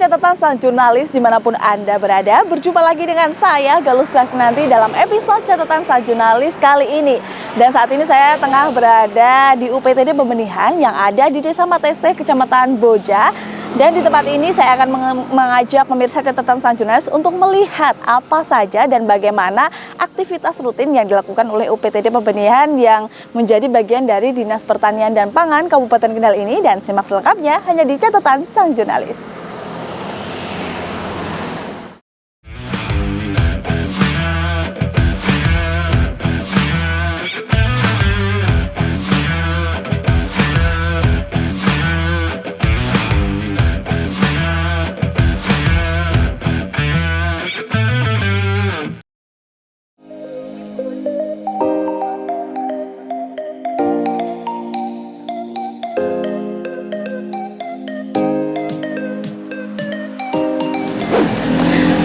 catatan sang jurnalis dimanapun Anda berada. Berjumpa lagi dengan saya, Galus Nanti dalam episode catatan sang jurnalis kali ini. Dan saat ini saya tengah berada di UPTD Pembenihan yang ada di Desa Matese, Kecamatan Boja. Dan di tempat ini saya akan mengajak pemirsa catatan sang jurnalis untuk melihat apa saja dan bagaimana aktivitas rutin yang dilakukan oleh UPTD Pembenihan yang menjadi bagian dari Dinas Pertanian dan Pangan Kabupaten Kendal ini. Dan simak selengkapnya hanya di catatan sang jurnalis.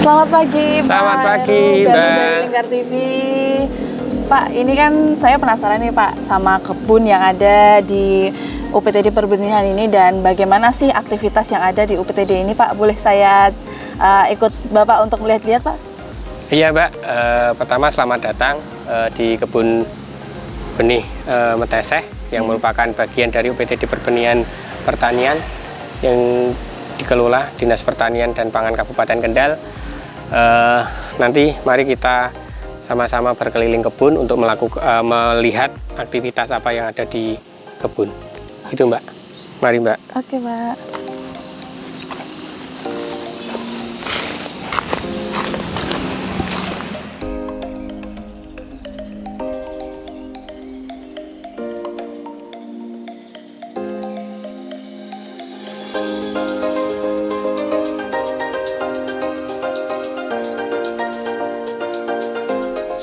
Selamat pagi, Pak. Selamat pagi, Mbak. Dari Lingkar TV. Pak, ini kan saya penasaran nih Pak sama kebun yang ada di UPTD Pembenihan ini dan bagaimana sih aktivitas yang ada di UPTD ini, Pak? Boleh saya ikut Bapak untuk melihat-lihat, Pak? Iya, Mbak. Pertama selamat datang di kebun benih Matese yang merupakan bagian dari UPTD Pembenihan Pertanian yang dikelola Dinas Pertanian dan Pangan Kabupaten Kendal. Nanti mari kita sama-sama berkeliling kebun untuk melihat aktivitas apa yang ada di kebun. Gitu, Mbak. Mari, Mbak. Oke, Pak.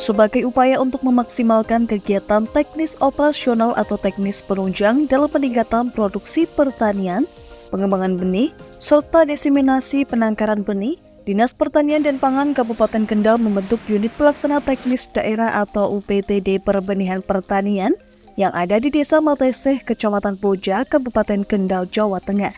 Sebagai upaya untuk memaksimalkan kegiatan teknis operasional atau teknis penunjang dalam peningkatan produksi pertanian, pengembangan benih, serta diseminasi penangkaran benih, Dinas Pertanian dan Pangan Kabupaten Kendal membentuk unit pelaksana teknis daerah atau UPTD Pembenihan Pertanian yang ada di Desa Matese, Kecamatan Boja, Kabupaten Kendal, Jawa Tengah.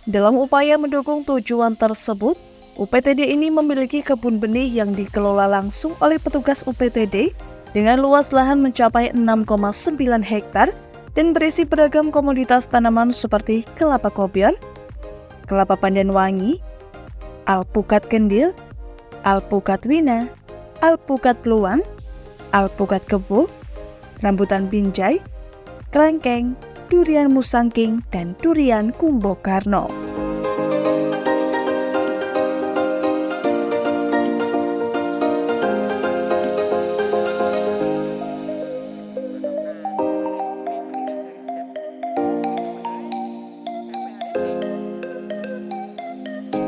Dalam upaya mendukung tujuan tersebut, UPTD ini memiliki kebun benih yang dikelola langsung oleh petugas UPTD dengan luas lahan mencapai 6,9 hektar dan berisi beragam komoditas tanaman seperti kelapa kopior, kelapa pandan wangi, alpukat kendil, alpukat wina, alpukat luwang, alpukat kebo, rambutan binjai, kelengkeng, durian musangking, dan durian kumbokarno.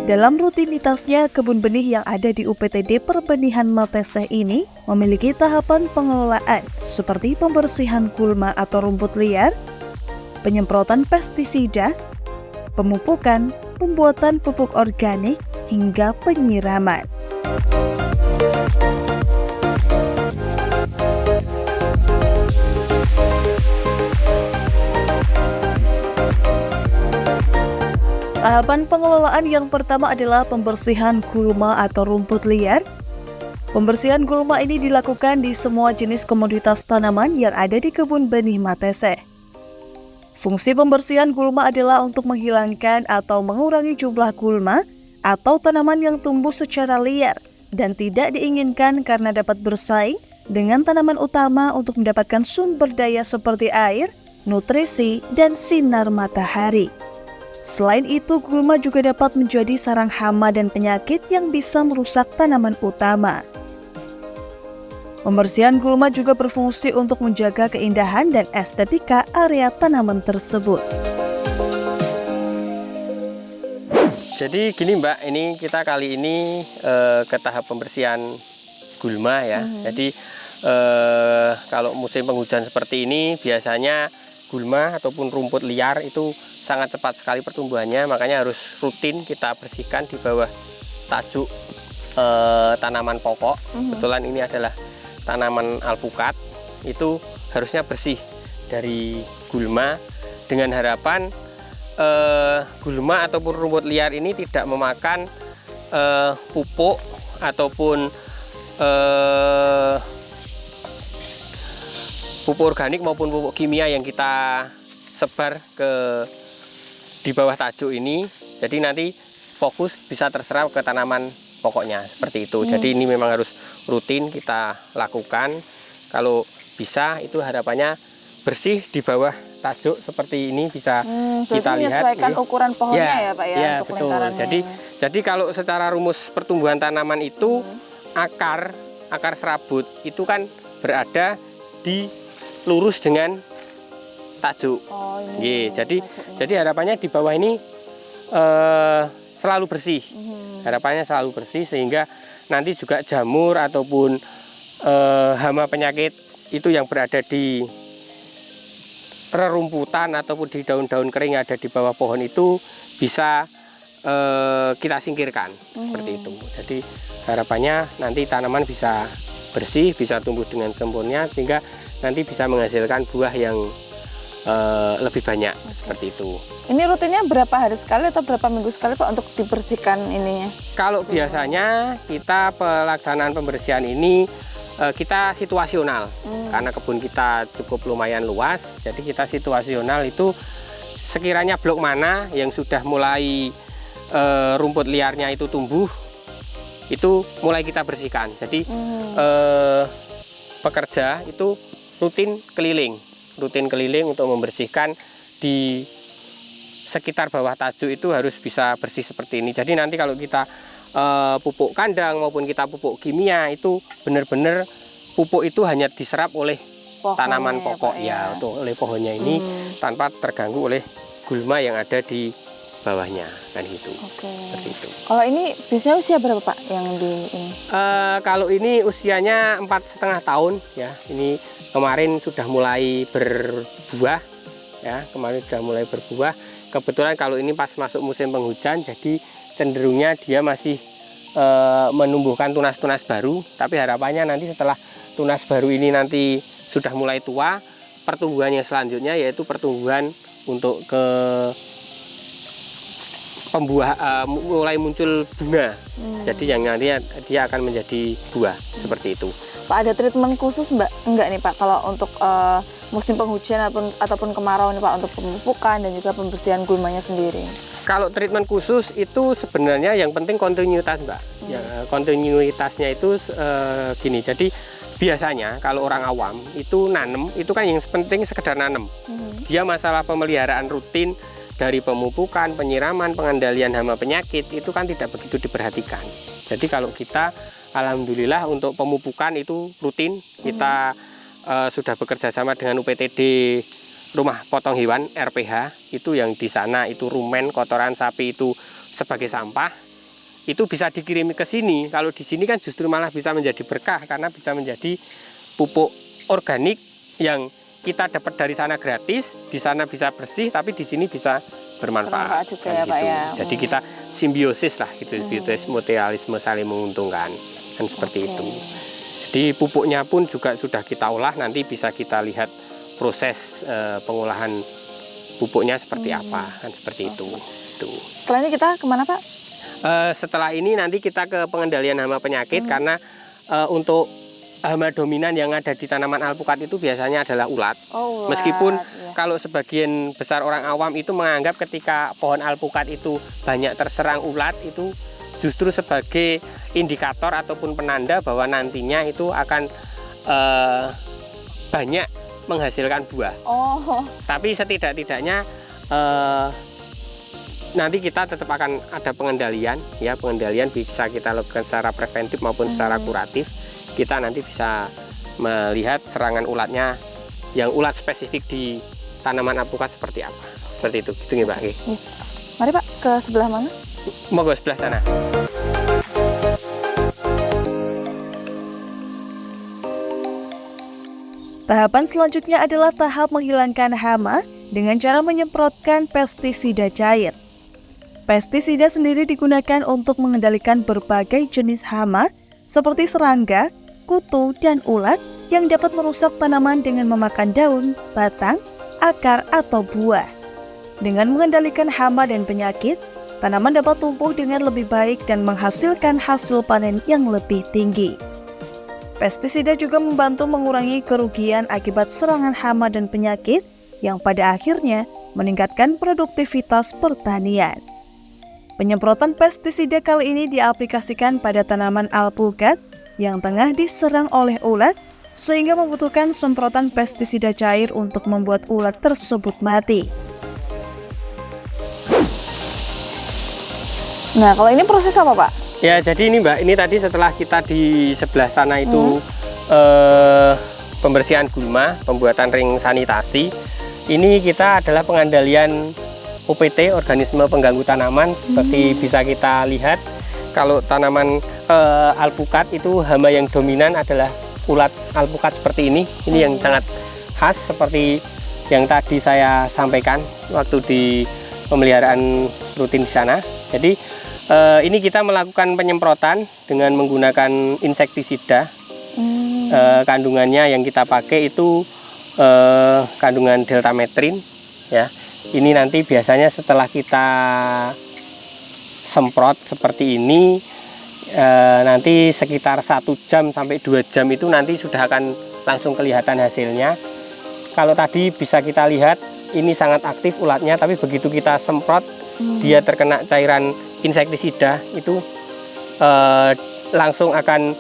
Dalam rutinitasnya, kebun benih yang ada di UPTD Pembenihan Matese ini memiliki tahapan pengelolaan seperti pembersihan gulma atau rumput liar, penyemprotan pestisida, pemupukan, pembuatan pupuk organik, hingga penyiraman. Tahapan pengelolaan yang pertama adalah pembersihan gulma atau rumput liar. Pembersihan gulma ini dilakukan di semua jenis komoditas tanaman yang ada di kebun benih Matese. Fungsi pembersihan gulma adalah untuk menghilangkan atau mengurangi jumlah gulma atau tanaman yang tumbuh secara liar dan tidak diinginkan karena dapat bersaing dengan tanaman utama untuk mendapatkan sumber daya seperti air, nutrisi, dan sinar matahari. Selain itu, gulma juga dapat menjadi sarang hama dan penyakit yang bisa merusak tanaman utama. Pembersihan gulma juga berfungsi untuk menjaga keindahan dan estetika area tanaman tersebut. Jadi gini, Mbak, ini kita kali ini ke tahap pembersihan gulma ya. Jadi kalau musim penghujan seperti ini biasanya gulma ataupun rumput liar itu sangat cepat sekali pertumbuhannya, makanya harus rutin kita bersihkan di bawah tajuk tanaman pokok. Kebetulan ini adalah tanaman alpukat, itu harusnya bersih dari gulma dengan harapan gulma ataupun rumput liar ini tidak memakan pupuk ataupun pupuk organik maupun pupuk kimia yang kita sebar di bawah tajuk ini. Jadi nanti fokus bisa terserap ke tanaman pokoknya seperti itu. Jadi ini memang harus rutin kita lakukan. Kalau bisa itu harapannya bersih di bawah tajuk seperti ini bisa kita lihat. Menyesuaikan ukuran pohonnya ya Pak ya, ya untuk betul. lingkarannya. Jadi kalau secara rumus pertumbuhan tanaman itu akar serabut itu kan berada di lurus dengan tajuk. Oh, ini jadi harapannya di bawah ini selalu bersih. Harapannya selalu bersih sehingga nanti juga jamur ataupun hama penyakit itu yang berada di rerumputan ataupun di daun-daun kering yang ada di bawah pohon itu bisa kita singkirkan seperti itu. Jadi harapannya nanti tanaman bisa bersih, bisa tumbuh dengan sempurna sehingga nanti bisa menghasilkan buah yang lebih banyak seperti itu. Ini rutinnya berapa hari sekali atau berapa minggu sekali Pak untuk dibersihkan ininya? Kalau biasanya kita pelaksanaan pembersihan ini kita situasional karena kebun kita cukup lumayan luas, jadi kita situasional itu sekiranya blok mana yang sudah mulai rumput liarnya itu tumbuh, itu mulai kita bersihkan. Jadi pekerja itu rutin keliling untuk membersihkan di sekitar bawah tajuk itu harus bisa bersih seperti ini. Jadi nanti kalau kita pupuk kandang maupun kita pupuk kimia itu benar-benar pupuk itu hanya diserap oleh pohonnya, tanaman pokok ya, oleh pohonnya ini tanpa terganggu oleh gulma yang ada di bawahnya kan gitu. Seperti itu. Kalau ini biasanya usia berapa Pak yang di ini? Kalau ini usianya 4,5 tahun ya. Ini kemarin sudah mulai berbuah ya, Kebetulan kalau ini pas masuk musim penghujan, jadi cenderungnya dia masih menumbuhkan tunas-tunas baru. Tapi harapannya nanti setelah tunas baru ini nanti sudah mulai tua, pertumbuhannya selanjutnya yaitu pertumbuhan untuk ke mulai muncul bunga. Jadi yang nanti dia akan menjadi buah seperti itu. Pak, ada treatment khusus enggak nih Pak kalau untuk musim penghujan ataupun kemarau nih Pak untuk pemupukan dan juga pembersihan gulmanya sendiri? Kalau treatment khusus itu sebenarnya yang penting kontinuitas Mbak. Ya, kontinuitasnya itu gini. Jadi biasanya kalau orang awam itu nanem itu kan yang penting sekedar nanem. Dia masalah pemeliharaan rutin dari pemupukan, penyiraman, pengendalian hama penyakit itu kan tidak begitu diperhatikan. Jadi kalau kita alhamdulillah untuk pemupukan itu rutin, kita sudah bekerja sama dengan UPTD Rumah Potong Hewan RPH, itu yang di sana itu rumen kotoran sapi itu sebagai sampah, itu bisa dikirim ke sini. Kalau di sini kan justru malah bisa menjadi berkah karena bisa menjadi pupuk organik yang kita dapat dari sana gratis, di sana bisa bersih, tapi di sini bisa bermanfaat juga kan ya, gitu. Pak, ya. Jadi kita simbiosis lah gitu, simbiosis mutualisme saling menguntungkan kan seperti itu. Jadi pupuknya pun juga sudah kita olah, nanti bisa kita lihat proses pengolahan pupuknya seperti apa kan seperti itu. Setelah ini kita kemana Pak? Setelah ini nanti kita ke pengendalian hama penyakit karena untuk hama dominan yang ada di tanaman alpukat itu biasanya adalah ulat. Ulat. Meskipun kalau sebagian besar orang awam itu menganggap ketika pohon alpukat itu banyak terserang ulat itu justru sebagai indikator ataupun penanda bahwa nantinya itu akan banyak menghasilkan buah. Tapi setidak-tidaknya nanti kita tetap akan ada pengendalian ya, pengendalian bisa kita lakukan secara preventif maupun secara kuratif. Kita nanti bisa melihat serangan ulatnya yang ulat spesifik di tanaman alpukat seperti apa. Seperti itu, gitu nih Pak. Mari Pak, ke sebelah mana? Monggo sebelah sana. Tahapan selanjutnya adalah tahap menghilangkan hama dengan cara menyemprotkan pestisida cair. Pestisida sendiri digunakan untuk mengendalikan berbagai jenis hama seperti serangga, kutu, dan ulat yang dapat merusak tanaman dengan memakan daun, batang, akar, atau buah. Dengan mengendalikan hama dan penyakit, tanaman dapat tumbuh dengan lebih baik dan menghasilkan hasil panen yang lebih tinggi. Pestisida juga membantu mengurangi kerugian akibat serangan hama dan penyakit yang pada akhirnya meningkatkan produktivitas pertanian. Penyemprotan pestisida kali ini diaplikasikan pada tanaman alpukat yang tengah diserang oleh ulat, sehingga membutuhkan semprotan pestisida cair untuk membuat ulat tersebut mati. Nah, kalau ini proses apa, Pak? Ya, jadi ini Mbak, ini tadi setelah kita di sebelah sana itu pembersihan gulma, pembuatan ring sanitasi. Ini kita adalah pengandalian OPT, organisme pengganggu tanaman. Seperti bisa kita lihat, kalau tanaman alpukat itu hama yang dominan adalah ulat alpukat seperti ini. Ini yang sangat khas seperti yang tadi saya sampaikan waktu di pemeliharaan rutin di sana. Jadi ini kita melakukan penyemprotan dengan menggunakan insektisida. Kandungannya yang kita pakai itu kandungan deltametrin, ya. Ini nanti biasanya setelah kita semprot seperti ini, nanti sekitar 1 jam sampai 2 jam itu nanti sudah akan langsung kelihatan hasilnya. Kalau tadi bisa kita lihat ini sangat aktif ulatnya, tapi begitu kita semprot dia terkena cairan insektisida itu langsung akan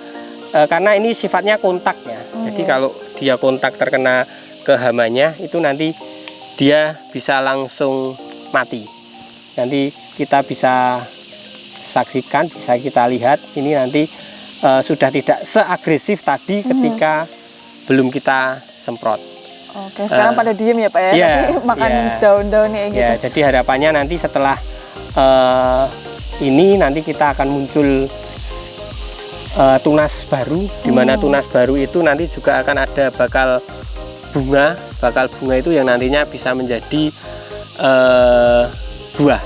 karena ini sifatnya kontak ya. Jadi kalau dia kontak terkena ke hamanya itu nanti dia bisa langsung mati. Nanti kita bisa saksikan, bisa kita lihat ini nanti sudah tidak seagresif tadi ketika belum kita semprot. Oke, sekarang pada diem ya Pak ya, ya tapi makan daun-daunnya gitu. Ya, jadi harapannya nanti setelah ini nanti kita akan muncul tunas baru, di mana tunas baru itu nanti juga akan ada bakal bunga itu yang nantinya bisa menjadi buah.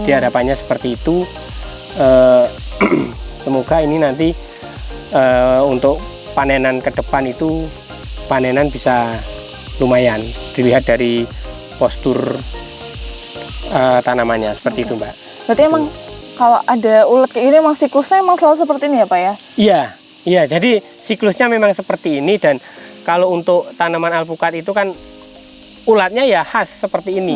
Di harapannya seperti itu. Semoga ini nanti untuk panenan ke depan itu panenan bisa lumayan dilihat dari postur tanamannya seperti itu Mbak. Berarti emang kalau ada ulat kayak gini emang siklusnya emang selalu seperti ini ya Pak ya? Iya, jadi siklusnya memang seperti ini. Dan kalau untuk tanaman alpukat itu kan ulatnya ya khas seperti ini,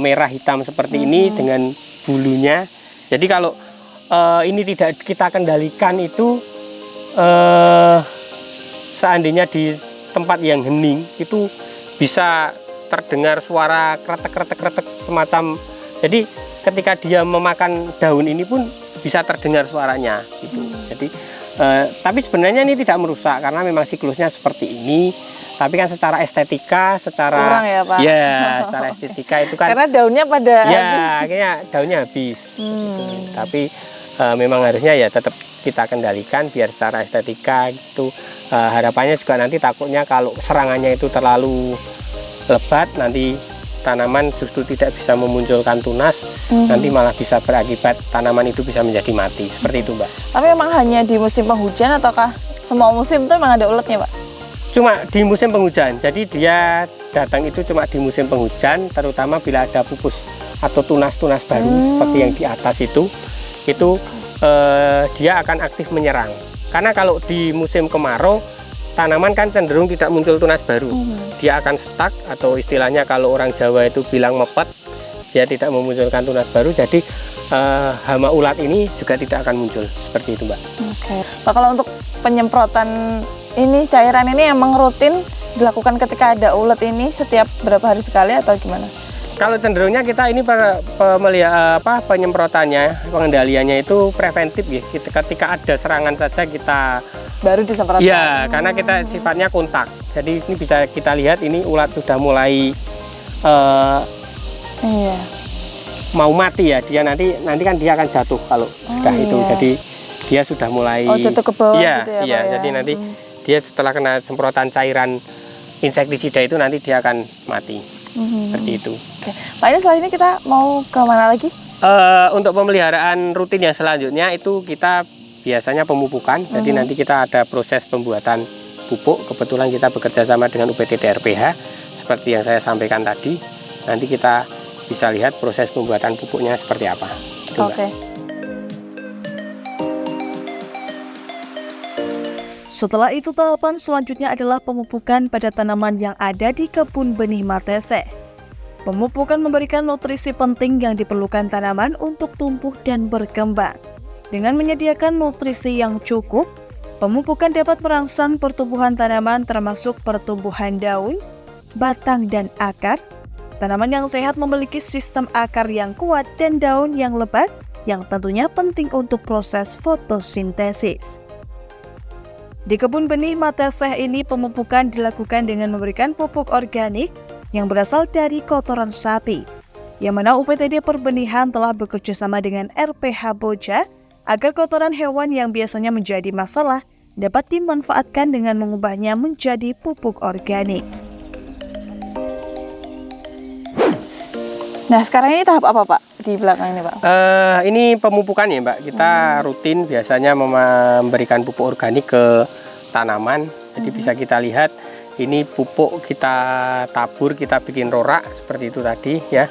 merah hitam seperti ini dengan bulunya. Jadi kalau ini tidak kita kendalikan itu seandainya di tempat yang hening itu bisa terdengar suara kretek semacam. Jadi ketika dia memakan daun ini pun bisa terdengar suaranya gitu. Jadi tapi sebenarnya ini tidak merusak karena memang siklusnya seperti ini. Tapi kan secara estetika, secara kurang ya Pak? Ya, secara estetika itu kan karena daunnya pada habis. Akhirnya daunnya habis gitu. Tapi memang harusnya ya tetap kita kendalikan biar secara estetika itu. Harapannya juga nanti takutnya kalau serangannya itu terlalu lebat nanti tanaman justru tidak bisa memunculkan tunas, nanti malah bisa berakibat tanaman itu bisa menjadi mati seperti itu Mbak. Tapi memang hanya di musim penghujan ataukah semua musim itu memang ada ulatnya Pak? Cuma di musim penghujan, jadi dia datang itu cuma di musim penghujan, terutama bila ada pupus atau tunas-tunas baru seperti yang di atas itu dia akan aktif menyerang. Karena kalau di musim kemarau tanaman kan cenderung tidak muncul tunas baru, dia akan stuck atau istilahnya kalau orang Jawa itu bilang mepet, dia tidak memunculkan tunas baru. Jadi hama ulat ini juga tidak akan muncul seperti itu Mbak. Oke. Pak, kalau untuk penyemprotan ini cairan ini emang rutin dilakukan ketika ada ulat ini setiap berapa hari sekali atau gimana? Kalau cenderungnya kita ini penyemprotannya, pengendaliannya itu preventif ya. Ketika ada serangan saja kita baru disemprotkan. Ya, karena kita sifatnya kontak. Jadi ini bisa kita lihat ini ulat sudah mulai mau mati ya. Dia nanti kan dia akan jatuh kalau sudah itu. Jadi dia sudah mulai jatuh ke bawah ya, gitu ya, iya, Pak, ya. Jadi nanti dia setelah kena semprotan cairan insektisida itu nanti dia akan mati. Seperti itu. Oke. Pak, ini setelah ini kita mau ke mana lagi? Untuk pemeliharaan rutin yang selanjutnya itu kita biasanya pemupukan. Jadi nanti kita ada proses pembuatan pupuk. Kebetulan kita bekerja sama dengan UPT DRPH seperti yang saya sampaikan tadi. Nanti kita bisa lihat proses pembuatan pupuknya seperti apa. Gitu, Mbak. Oke. Setelah itu tahapan selanjutnya adalah pemupukan pada tanaman yang ada di kebun benih Matese. Pemupukan memberikan nutrisi penting yang diperlukan tanaman untuk tumbuh dan berkembang. Dengan menyediakan nutrisi yang cukup, pemupukan dapat merangsang pertumbuhan tanaman termasuk pertumbuhan daun, batang, dan akar. Tanaman yang sehat memiliki sistem akar yang kuat dan daun yang lebat, yang tentunya penting untuk proses fotosintesis. Di kebun benih Matese ini, pemupukan dilakukan dengan memberikan pupuk organik yang berasal dari kotoran sapi, yang mana UPTD Perbenihan telah bekerjasama dengan RPH Boja agar kotoran hewan yang biasanya menjadi masalah dapat dimanfaatkan dengan mengubahnya menjadi pupuk organik. Nah, sekarang ini tahap apa, Pak, di belakang ini, Pak? Ini pemupukan ya, Mbak. Kita rutin biasanya memberikan pupuk organik ke tanaman. Jadi bisa kita lihat ini pupuk kita tabur, kita bikin rorak seperti itu tadi ya.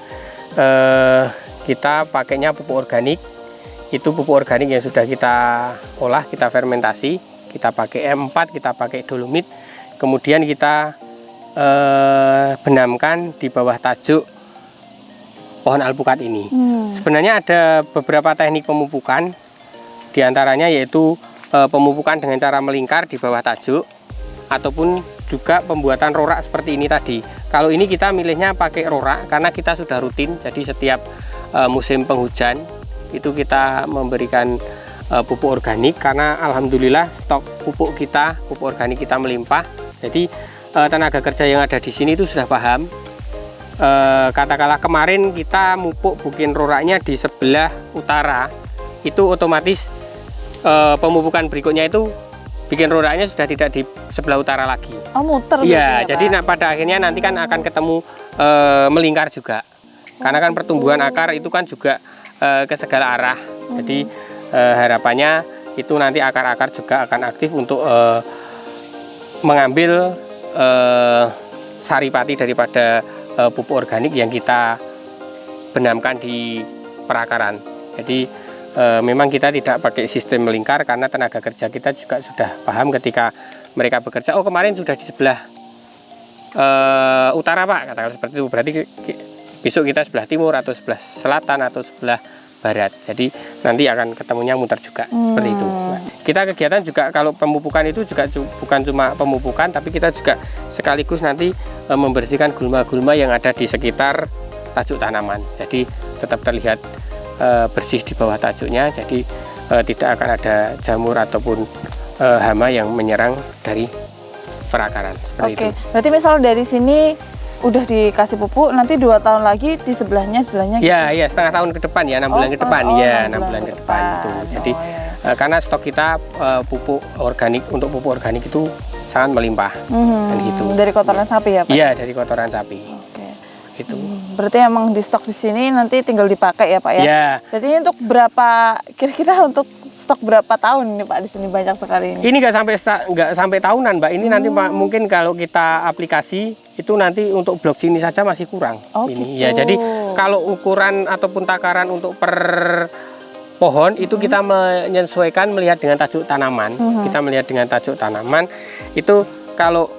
Kita pakainya pupuk organik. Itu pupuk organik yang sudah kita olah, kita fermentasi. Kita pakai M4, kita pakai dolomit. Kemudian kita benamkan di bawah tajuk pohon alpukat ini. Sebenarnya ada beberapa teknik pemupukan, diantaranya yaitu pemupukan dengan cara melingkar di bawah tajuk, ataupun juga pembuatan rorak seperti ini tadi. Kalau ini kita milihnya pakai rorak karena kita sudah rutin, jadi setiap musim penghujan itu kita memberikan pupuk organik, karena alhamdulillah stok pupuk organik kita melimpah. Jadi tenaga kerja yang ada di sini itu sudah paham. Katakanlah kemarin kita mupuk bikin roraknya di sebelah utara, itu otomatis pemupukan berikutnya itu bikin roraknya sudah tidak di sebelah utara lagi. Oh, muter. Iya, jadi pada akhirnya nanti kan akan ketemu melingkar juga. Karena kan pertumbuhan akar itu kan juga ke segala arah. Jadi harapannya itu nanti akar-akar juga akan aktif untuk mengambil saripati daripada pupuk organik yang kita benamkan di perakaran. Jadi memang kita tidak pakai sistem melingkar karena tenaga kerja kita juga sudah paham ketika mereka bekerja. Oh, kemarin sudah di sebelah utara, Pak, katakan seperti itu. Berarti besok kita sebelah timur atau sebelah selatan atau sebelah barat. Jadi nanti akan ketemunya muter juga seperti itu. Nah, kita kegiatan juga kalau pemupukan itu juga bukan cuma pemupukan, tapi kita juga sekaligus nanti membersihkan gulma-gulma yang ada di sekitar tajuk tanaman. Jadi tetap terlihat bersih di bawah tajuknya, jadi tidak akan ada jamur ataupun hama yang menyerang dari perakaran seperti itu. Berarti misal dari sini udah dikasih pupuk, nanti 2 tahun lagi di sebelahnya ya, ya, setengah tahun ke depan ya, 6 bulan ke depan ya, 6 bulan ke depan itu. Jadi karena stok kita pupuk organik, untuk pupuk organik itu sangat melimpah dan gitu. Dari kotoran sapi ya, Pak? Iya, dari kotoran sapi. Gitu. Berarti emang di stok di sini nanti tinggal dipakai ya, Pak ya? Ya. Berarti ini untuk berapa, kira-kira untuk stok berapa tahun ini, Pak, di sini banyak sekali ini? Ini nggak sampai tahunan, Mbak. Ini nanti Pak, mungkin kalau kita aplikasi itu nanti untuk blok sini saja masih kurang. Ini gitu. Ya, jadi kalau ukuran ataupun takaran untuk per pohon itu kita menyesuaikan melihat dengan tajuk tanaman. Kita melihat dengan tajuk tanaman itu kalau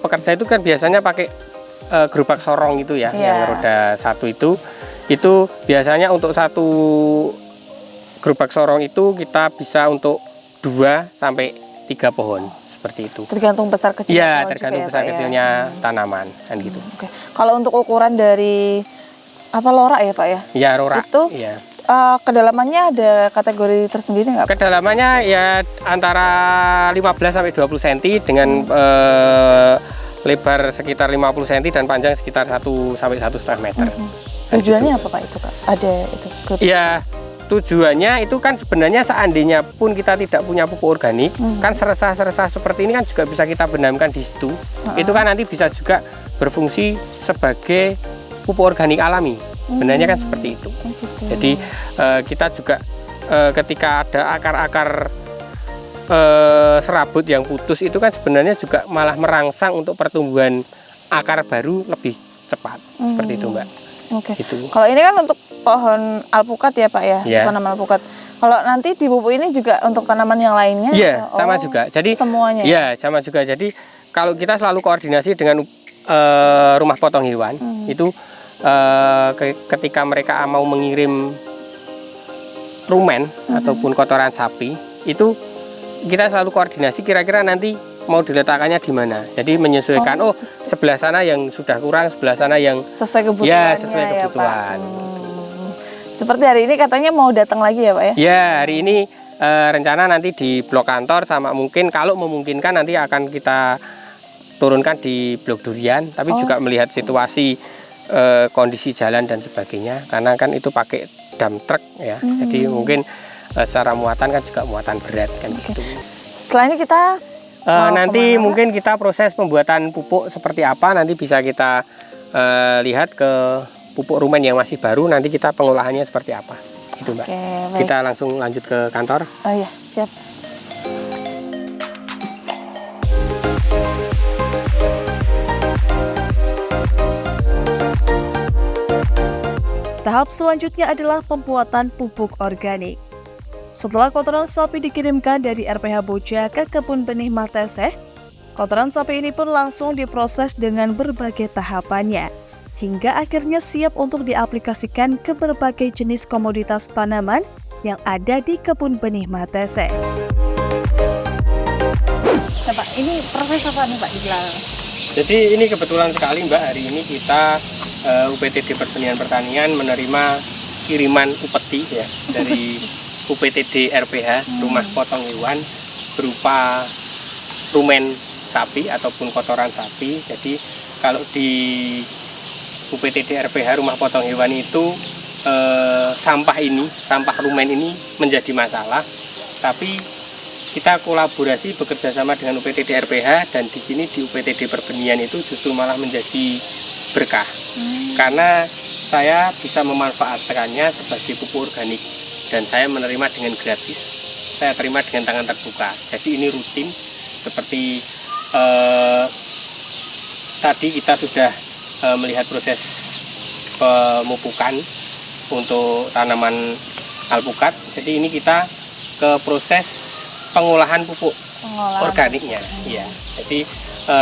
pekerja itu kan biasanya pakai gerobak sorong itu ya, yang roda 1 itu biasanya untuk 1 gerobak sorong itu kita bisa untuk 2 sampai 3 pohon seperti itu. Tergantung besar kecilnya. Iya, tergantung besar kecilnya tanaman kan gitu. Kalau untuk ukuran dari lorak ya, Pak ya? Iya, rorak. Itu kedalamannya ada kategori tersendiri nggak? Kedalamannya ya antara 15 sampai 20 cm dengan lebar sekitar 50 cm dan panjang sekitar 1 sampai 1,5 meter. Tujuannya apa, Pak, itu, Pak? Ada itu? Ya, tujuannya itu kan sebenarnya seandainya pun kita tidak punya pupuk organik, kan seresah-seresah seperti ini kan juga bisa kita benamkan di situ. Itu kan nanti bisa juga berfungsi sebagai pupuk organik alami. Sebenarnya kan seperti itu. Jadi kita juga ketika ada akar-akar serabut yang putus itu kan sebenarnya juga malah merangsang untuk pertumbuhan akar baru lebih cepat. Seperti itu, Mbak. Oke. Gitu. Kalau ini kan untuk pohon alpukat ya Pak ya, Ya. tanaman alpukat. Kalau nanti di pupuk ini juga untuk tanaman yang lainnya? Iya, sama Oh, juga. Jadi semuanya. Iya, sama juga. Jadi kalau kita selalu koordinasi dengan rumah potong hewan, itu ketika mereka mau mengirim rumen ataupun kotoran sapi, itu kita selalu koordinasi kira-kira nanti mau diletakkannya di mana. Jadi menyesuaikan, oh sebelah sana yang sudah kurang, sebelah sana yang Sesuai kebutuhannya ya sesuai ya, kebutuhan. Pak. Seperti hari ini katanya mau datang lagi ya Pak ya? Ya, hari ini rencana nanti di blok kantor sama mungkin kalau memungkinkan nanti akan kita turunkan di blok durian, tapi juga melihat situasi kondisi jalan dan sebagainya, karena kan itu pakai dump truck ya, jadi mungkin secara muatan kan juga muatan berat kan gitu. Setelah ini kita nanti kemana, mungkin kita proses pembuatan pupuk seperti apa nanti bisa kita lihat ke pupuk rumen yang masih baru, nanti kita pengolahannya seperti apa itu Mbak. Oke, baik. Kita langsung lanjut ke kantor. Oh iya, siap. Tahap selanjutnya adalah pembuatan pupuk organik. Setelah kotoran sapi dikirimkan dari RPH Boja ke kebun benih Mateseh, kotoran sapi ini pun langsung diproses dengan berbagai tahapannya, hingga akhirnya siap untuk diaplikasikan ke berbagai jenis komoditas tanaman yang ada di kebun benih Mateseh. Nah, Pak, ini proses apa nih Pak di belakang? Jadi ini kebetulan sekali Mbak, hari ini kita UPTD Pertanian menerima kiriman upeti ya dari UPTD RPH Rumah Potong Hewan berupa rumen sapi ataupun kotoran sapi. Jadi kalau di UPTD RPH Rumah Potong Hewan itu sampah rumen ini menjadi masalah, tapi kita kolaborasi bekerja sama dengan UPTD RPH, dan di sini di UPTD Perbenihan itu justru malah menjadi berkah karena saya bisa memanfaatkannya sebagai pupuk organik dan saya menerima dengan gratis, saya terima dengan tangan terbuka. Jadi ini rutin seperti tadi kita sudah melihat proses pemupukan untuk tanaman alpukat. Jadi ini kita ke proses pengolahan pupuk organiknya. Ya. Jadi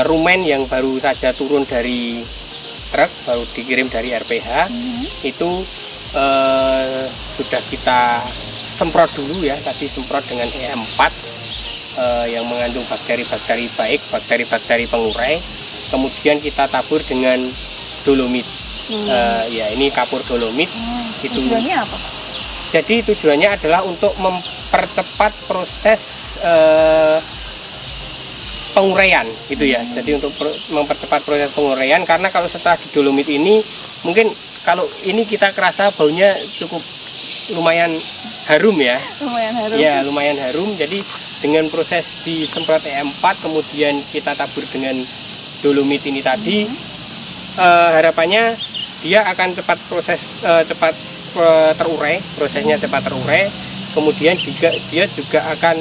rumen yang baru saja turun dari truk, baru dikirim dari RPH, itu sudah kita semprot dulu ya, tadi semprot dengan E4 yang mengandung bakteri-bakteri baik, bakteri-bakteri pengurai, kemudian kita tabur dengan dolomit. Ya, ini kapur dolomit. Itu tujuannya apa? Jadi tujuannya adalah untuk mempercepat proses penguraian gitu ya. Jadi untuk mempercepat proses penguraian, karena kalau setelah di dolomit ini mungkin kalau ini kita kerasa baunya cukup lumayan harum ya. Lumayan harum. Ya, lumayan harum. Jadi dengan proses disemprot E4 kemudian kita tabur dengan dolomit ini tadi, harapannya dia akan cepat terurai, prosesnya cepat terurai, kemudian juga dia juga akan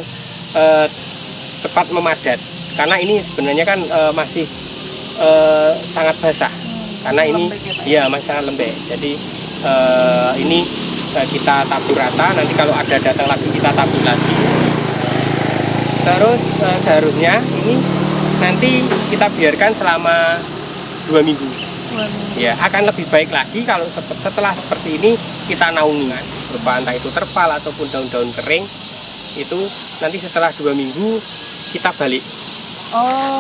cepat memadat, karena ini sebenarnya kan masih sangat basah, karena ini ya masih sangat lembek. Jadi ini kita tabur rata, nanti kalau ada datang lagi kita tabur lagi. Terus seharusnya ini nanti kita biarkan selama 2 minggu. Ya, akan lebih baik lagi kalau setelah seperti ini kita naungi, berupa entah itu terpal ataupun daun-daun kering. Itu nanti setelah 2 minggu kita balik.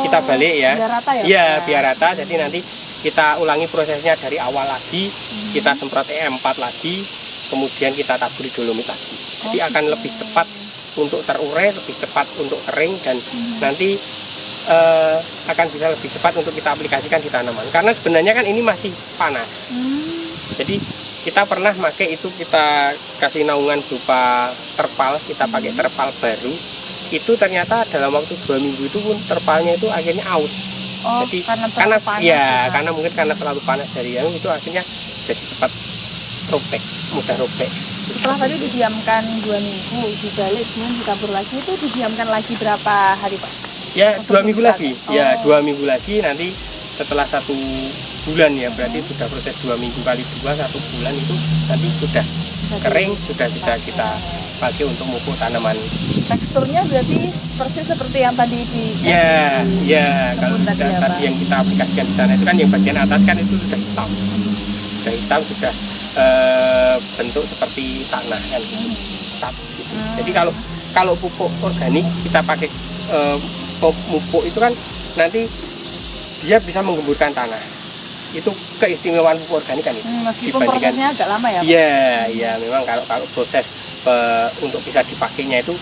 Kita balik ya. Biar rata ya? Iya, biar rata. Jadi nanti kita ulangi prosesnya dari awal lagi. Kita semprot E4 lagi, kemudian kita taburi dolomit lagi. Jadi akan lebih cepat untuk terurai, lebih cepat untuk kering, dan nanti akan bisa lebih cepat untuk kita aplikasikan di tanaman, karena sebenarnya kan ini masih panas. Jadi kita pernah pakai itu, kita kasih naungan berupa terpal, kita pakai terpal baru, itu ternyata dalam waktu 2 minggu itu pun terpalnya itu akhirnya aus. Jadi karena panas, ya, karena mungkin karena terlalu panas dari yang itu akhirnya jadi cepat robek, mudah robek. Setelah tadi didiamkan 2 minggu, dibalik kemudian ditabur lagi, itu didiamkan lagi berapa hari Pak? Ya, 2 minggu lagi. Ya, 2 minggu lagi, nanti setelah 1 bulan ya, berarti sudah proses 2 minggu kali 2 1 bulan itu nanti sudah kering, sudah bisa kita pakai untuk memupuk tanaman. Teksturnya berarti persis seperti yang tadi di Ya, kalau tadi sudah ya, tadi Pak? yang kita aplikasikan di sana itu kan yang bagian atas kan itu sudah hitam, sudah bentuk seperti tanah kan gitu. Gitu. Jadi kalau pupuk organik kita pakai pupuk itu kan nanti dia bisa menggemburkan tanah. Itu keistimewaan pupuk organik kan itu. Meskipun prosesnya agak lama ya, Pak? Iya, memang kalau proses untuk bisa dipakainya itu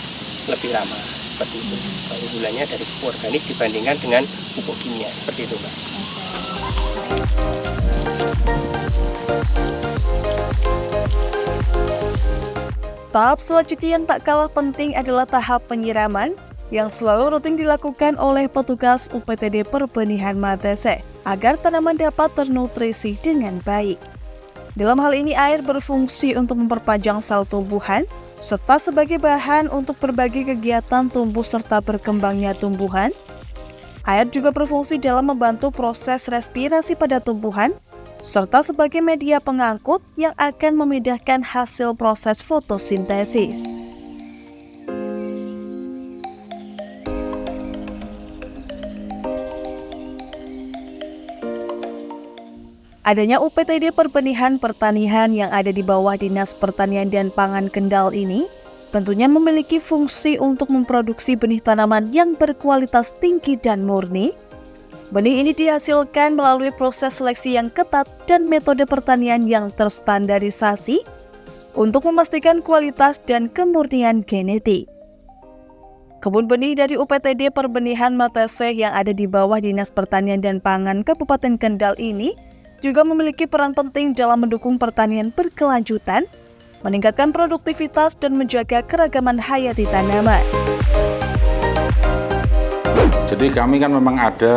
lebih lama seperti itu. Keunggulannya dari pupuk organik dibandingkan dengan pupuk kimia seperti itu, Mbak. Tahap selanjutnya yang tak kalah penting adalah tahap penyiraman yang selalu rutin dilakukan oleh petugas UPTD Perbenihan Matese agar tanaman dapat ternutrisi dengan baik. Dalam hal ini air berfungsi untuk memperpanjang sel tumbuhan serta sebagai bahan untuk berbagai kegiatan tumbuh serta berkembangnya tumbuhan. Air juga berfungsi dalam membantu proses respirasi pada tumbuhan serta sebagai media pengangkut yang akan memindahkan hasil proses fotosintesis. Adanya UPTD Perbenihan Pertanian yang ada di bawah Dinas Pertanian dan Pangan Kendal ini tentunya memiliki fungsi untuk memproduksi benih tanaman yang berkualitas tinggi dan murni. Benih ini dihasilkan melalui proses seleksi yang ketat dan metode pertanian yang terstandarisasi untuk memastikan kualitas dan kemurnian genetik. Kebun benih dari UPTD Perbenihan Matese yang ada di bawah Dinas Pertanian dan Pangan Kabupaten Kendal ini juga memiliki peran penting dalam mendukung pertanian berkelanjutan, meningkatkan produktivitas dan menjaga keragaman hayati tanaman. Jadi kami kan memang ada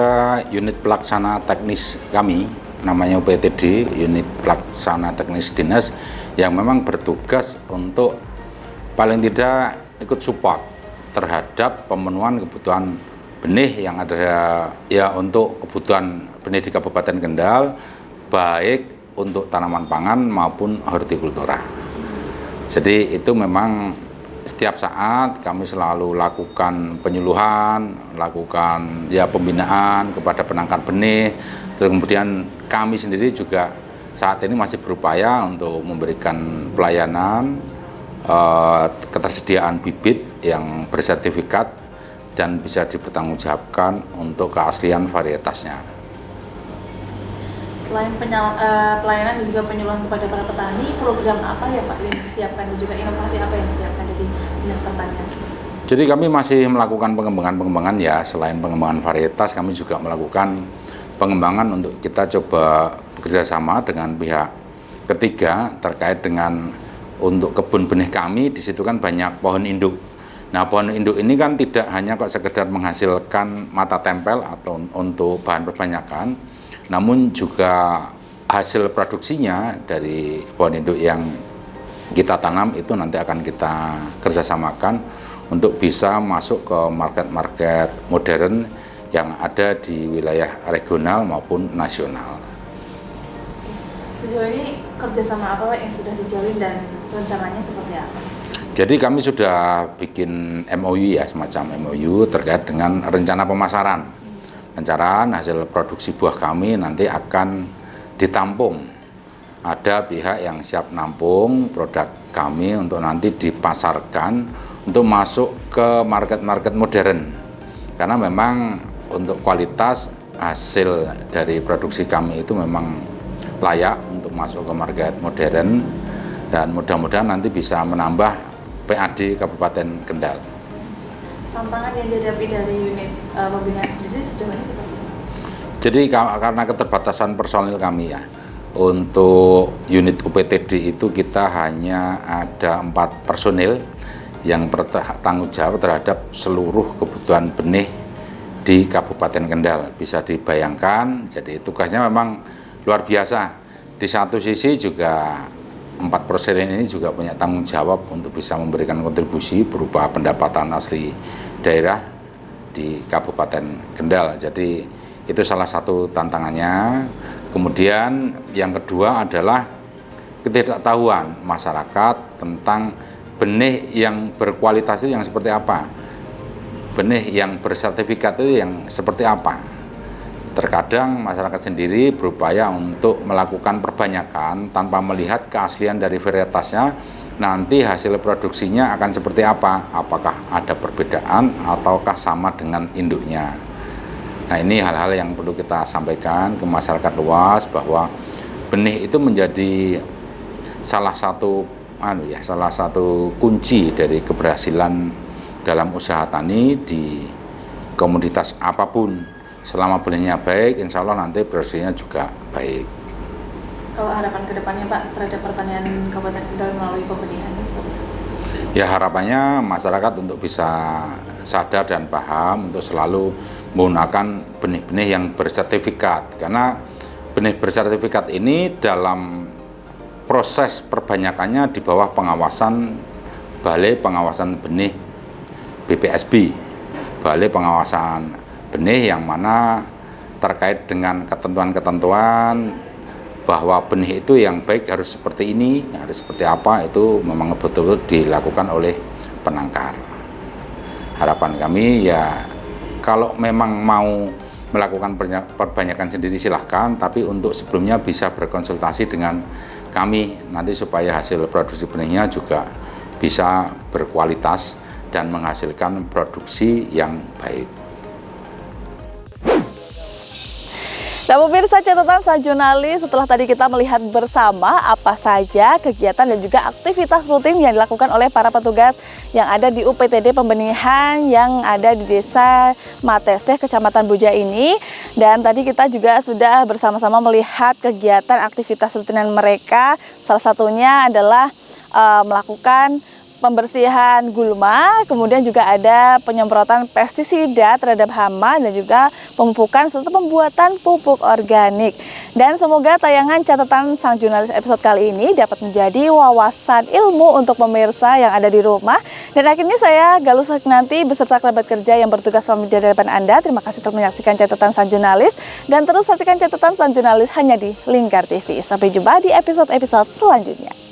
unit pelaksana teknis kami, namanya UPTD, unit pelaksana teknis dinas, yang memang bertugas untuk paling tidak ikut support terhadap pemenuhan kebutuhan benih yang ada ya untuk kebutuhan benih di Kabupaten Kendal, baik untuk tanaman pangan maupun hortikultura. Jadi itu memang setiap saat kami selalu lakukan penyuluhan, lakukan ya pembinaan kepada penangkar benih. Terus kemudian kami sendiri juga saat ini masih berupaya untuk memberikan pelayanan ketersediaan bibit yang bersertifikat dan bisa dipertanggungjawabkan untuk keaslian varietasnya. Selain pelayanan dan juga penyuluhan kepada para petani, program apa ya Pak yang disiapkan dan juga inovasi apa yang disiapkan dari Dinas Pertanian? Jadi kami masih melakukan pengembangan ya, selain pengembangan varietas kami juga melakukan pengembangan untuk kita coba bekerjasama dengan pihak ketiga terkait dengan untuk kebun benih kami. Di situ kan banyak pohon induk. Nah, pohon induk ini kan tidak hanya kok sekedar menghasilkan mata tempel atau untuk bahan perbanyakan, namun juga hasil produksinya dari pohon induk yang kita tanam itu nanti akan kita kerjasamakan untuk bisa masuk ke market-market modern yang ada di wilayah regional maupun nasional. Sejauh ini kerjasama apa Pak yang sudah dijalin dan rencananya seperti apa? Jadi kami sudah bikin MOU ya, semacam MOU terkait dengan rencana pemasaran. Pencarian hasil produksi buah kami nanti akan ditampung. Ada pihak yang siap nampung produk kami untuk nanti dipasarkan untuk masuk ke market-market modern. Karena memang untuk kualitas hasil dari produksi kami itu memang layak untuk masuk ke market modern dan mudah-mudahan nanti bisa menambah PAD Kabupaten Kendal. Tantangan yang dihadapi dari unit pembinaan sendiri sejauh ini seperti apa? Jadi karena keterbatasan personil kami ya, untuk unit UPTD itu kita hanya ada 4 personil yang bertanggung jawab terhadap seluruh kebutuhan benih di Kabupaten Kendal. Bisa dibayangkan, jadi tugasnya memang luar biasa. Di satu sisi juga 4 personil ini juga punya tanggung jawab untuk bisa memberikan kontribusi berupa pendapatan asli daerah di Kabupaten Kendal. Jadi itu salah satu tantangannya. Kemudian yang kedua adalah ketidaktahuan masyarakat tentang benih yang berkualitas itu yang seperti apa, benih yang bersertifikat itu yang seperti apa. Terkadang masyarakat sendiri berupaya untuk melakukan perbanyakan tanpa melihat keaslian dari varietasnya, nanti hasil produksinya akan seperti apa, apakah ada perbedaan ataukah sama dengan induknya. Nah, ini hal-hal yang perlu kita sampaikan ke masyarakat luas bahwa benih itu menjadi salah satu kunci dari keberhasilan dalam usaha tani di komoditas apapun. Selama benihnya baik, insya Allah nanti produksinya juga baik. Kalau harapan ke depannya Pak terhadap pertanian Kabupaten Kendal melalui pembenihan seperti apa? Ya, harapannya masyarakat untuk bisa sadar dan paham untuk selalu menggunakan benih-benih yang bersertifikat, karena benih bersertifikat ini dalam proses perbanyakannya di bawah pengawasan Balai Pengawasan Benih BPSB, Balai Pengawasan Benih, yang mana terkait dengan ketentuan-ketentuan bahwa benih itu yang baik harus seperti ini, harus seperti apa, itu memang betul-betul dilakukan oleh penangkar. Harapan kami ya, kalau memang mau melakukan perbanyakan sendiri silahkan, tapi untuk sebelumnya bisa berkonsultasi dengan kami nanti supaya hasil produksi benihnya juga bisa berkualitas dan menghasilkan produksi yang baik. Nah, pemirsa catatan sang jurnalis, setelah tadi kita melihat bersama apa saja kegiatan dan juga aktivitas rutin yang dilakukan oleh para petugas yang ada di UPTD Pembenihan yang ada di Desa Mateseh, Kecamatan Buja ini. Dan tadi kita juga sudah bersama-sama melihat kegiatan aktivitas rutinan mereka. Salah satunya adalah melakukan pembersihan gulma, kemudian juga ada penyemprotan pestisida terhadap hama dan juga pemupukan serta pembuatan pupuk organik. Dan semoga tayangan catatan sang jurnalis episode kali ini dapat menjadi wawasan ilmu untuk pemirsa yang ada di rumah. Dan akhirnya saya Galus Nanti beserta kerabat kerja yang bertugas selama di hadapan Anda. Terima kasih telah menyaksikan catatan sang jurnalis, dan terus saksikan catatan sang jurnalis hanya di Lingkar TV. Sampai jumpa di episode-episode selanjutnya.